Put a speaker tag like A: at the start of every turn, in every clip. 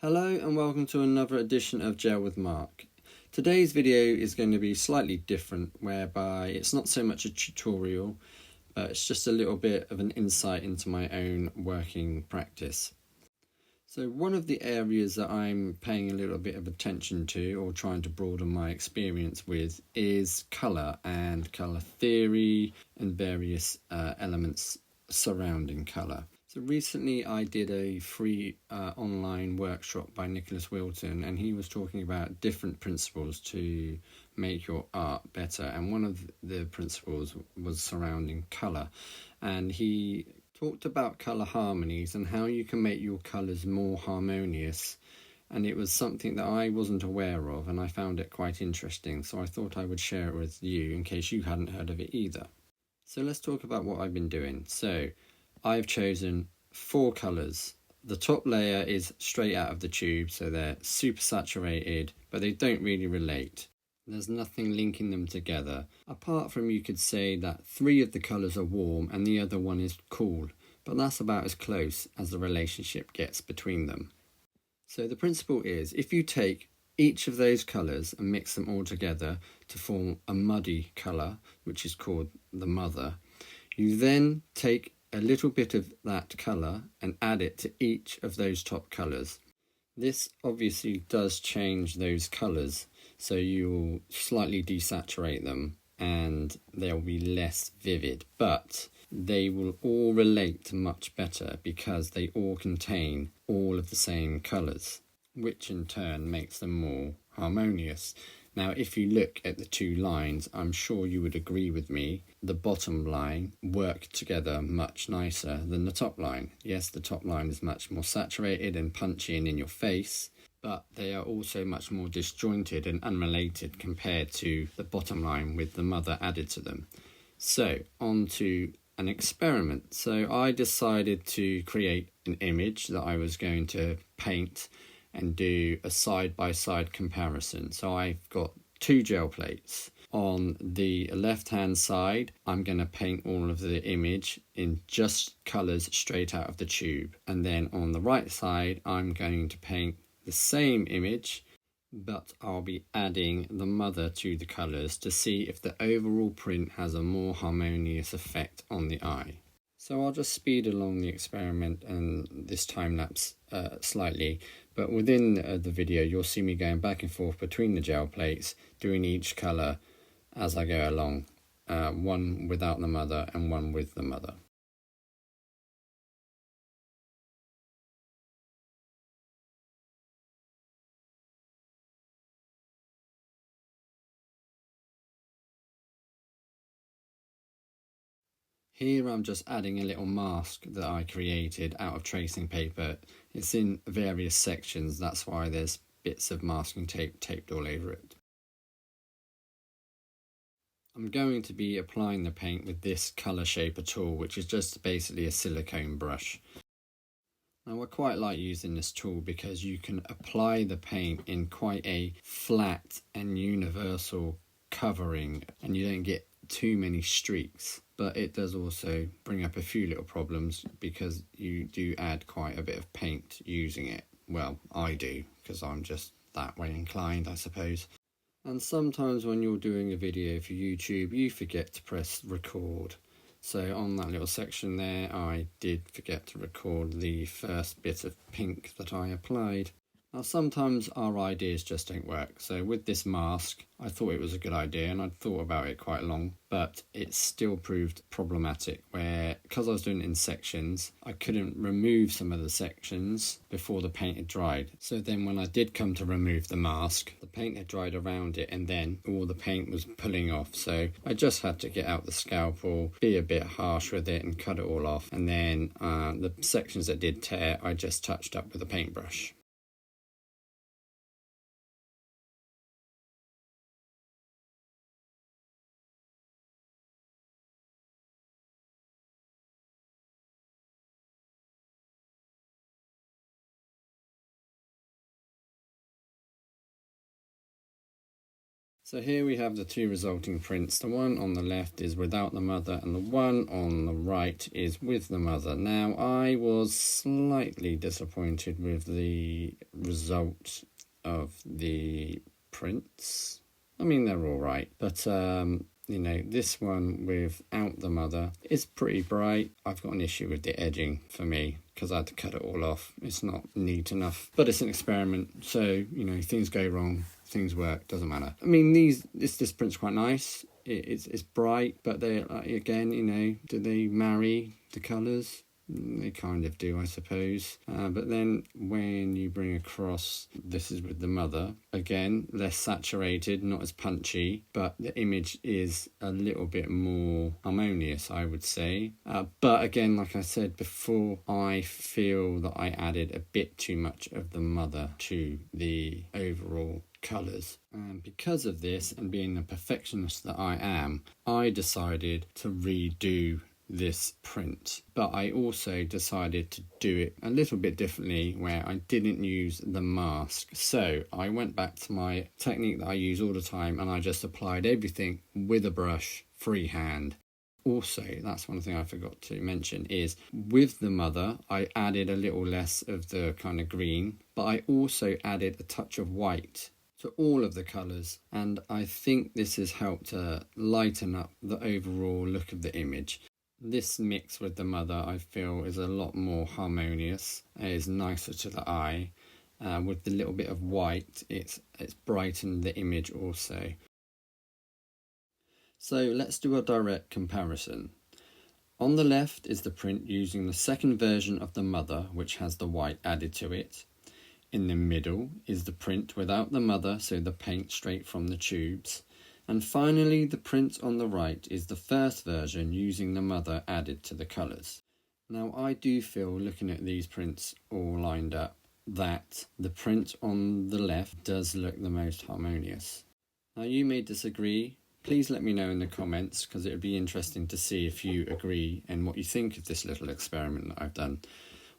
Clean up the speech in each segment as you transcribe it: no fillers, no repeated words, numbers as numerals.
A: Hello and welcome to another edition of Gel with Mark. Today's video is going to be slightly different, whereby it's not so much a tutorial, but it's just a little bit of an insight into my own working practice. So one of the areas that I'm paying a little bit of attention to, or trying to broaden my experience with, is colour and colour theory and various elements surrounding colour. So recently I did a free online workshop by Nicholas Wilton, and he was talking about different principles to make your art better, and one of the principles was surrounding colour, and he talked about colour harmonies and how you can make your colours more harmonious, and it was something that I wasn't aware of and I found it quite interesting, so I thought I would share it with you in case you hadn't heard of it either. So let's talk about what I've been doing. So I've chosen 4 colours. The top layer is straight out of the tube, so they're super saturated, but they don't really relate. There's nothing linking them together, apart from you could say that 3 of the colours are warm and the other one is cool, but that's about as close as the relationship gets between them. So the principle is, if you take each of those colours and mix them all together to form a muddy colour, which is called the mother, you then take a little bit of that colour and add it to each of those top colours. This obviously does change those colours, so you'll slightly desaturate them and they'll be less vivid, but they will all relate much better because they all contain all of the same colours, which in turn makes them more harmonious. Now, if you look at the 2 lines, I'm sure you would agree with me, the bottom line work together much nicer than the top line. Yes, the top line is much more saturated and punchy and in your face, but they are also much more disjointed and unrelated compared to the bottom line with the mother added to them. So, on to an experiment. So I decided to create an image that I was going to paint and do a side-by-side comparison. So I've got 2 gel plates. On the left-hand side, I'm going to paint all of the image in just colours straight out of the tube. And then on the right side, I'm going to paint the same image, but I'll be adding the mother to the colours to see if the overall print has a more harmonious effect on the eye. So I'll just speed along the experiment and this time lapse slightly, but within the video you'll see me going back and forth between the gel plates, doing each colour as I go along, one without the mother and one with the mother. Here I'm just adding a little mask that I created out of tracing paper. It's in various sections, that's why there's bits of masking tape taped all over it. I'm going to be applying the paint with this colour shaper tool, which is just basically a silicone brush. Now I quite like using this tool because you can apply the paint in quite a flat and universal covering and you don't get too many streaks, but it does also bring up a few little problems because you do add quite a bit of paint using it. Well, I do, because I'm just that way inclined, I suppose. And sometimes when you're doing a video for YouTube, you forget to press record. So on that little section there, I did forget to record the first bit of pink that I applied. Now sometimes our ideas just don't work, so with this mask I thought it was a good idea and I'd thought about it quite long, but it still proved problematic where, because I was doing it in sections, I couldn't remove some of the sections before the paint had dried. So then when I did come to remove the mask, the paint had dried around it and then all the paint was pulling off, so I just had to get out the scalpel, be a bit harsh with it and cut it all off, and then the sections that did tear I just touched up with a paintbrush. So here we have the two resulting prints. The one on the left is without the mother and the one on the right is with the mother. Now I was slightly disappointed with the result of the prints. I mean, they're all right, but you know, this one without the mother is pretty bright. I've got an issue with the edging for me because I had to cut it all off. It's not neat enough, but it's an experiment. So, you know, things go wrong, things work, doesn't matter. I mean, this print's quite nice. It's bright, but they, again, you know, do they marry the colours? They kind of do, I suppose. But then when you bring across, this is with the mother, again, less saturated, not as punchy, but the image is a little bit more harmonious, I would say. But again, like I said before, I feel that I added a bit too much of the mother to the overall colours. And because of this, and being the perfectionist that I am, I decided to redo this print, but I also decided to do it a little bit differently where I didn't use the mask. So I went back to my technique that I use all the time and I just applied everything with a brush freehand. Also, that's one thing I forgot to mention is with the mother I added a little less of the kind of green, but I also added a touch of white to all of the colours, and I think this has helped to lighten up the overall look of the image. This mix with the mother I feel is a lot more harmonious, it is nicer to the eye. With the little bit of white, it's brightened the image also. So let's do a direct comparison. On the left is the print using the second version of the mother, which has the white added to it. In the middle is the print without the mother, so the paint straight from the tubes. And finally, the print on the right is the first version using the mother added to the colours. Now, I do feel, looking at these prints all lined up, that the print on the left does look the most harmonious. Now, you may disagree. Please let me know in the comments, because it would be interesting to see if you agree and what you think of this little experiment that I've done.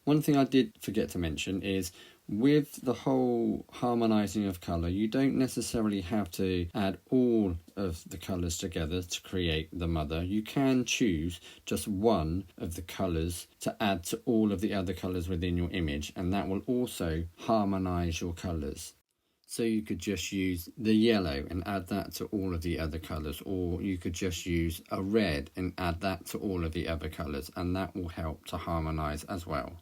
A: One thing I did forget to mention is, with the whole harmonising of colour, you don't necessarily have to add all of the colours together to create the mother. You can choose just one of the colours to add to all of the other colours within your image, and that will also harmonise your colours. So you could just use the yellow and add that to all of the other colours, or you could just use a red and add that to all of the other colours, and that will help to harmonise as well.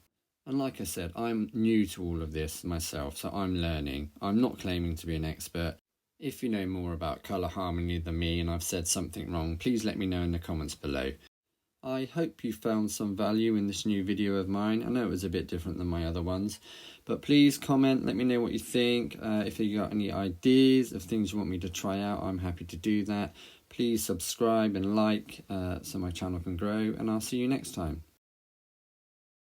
A: And like I said, I'm new to all of this myself, so I'm learning. I'm not claiming to be an expert. If you know more about colour harmony than me and I've said something wrong, please let me know in the comments below. I hope you found some value in this new video of mine. I know it was a bit different than my other ones, but please comment, let me know what you think. If you got any ideas of things you want me to try out, I'm happy to do that. Please subscribe and like so my channel can grow, and I'll see you next time.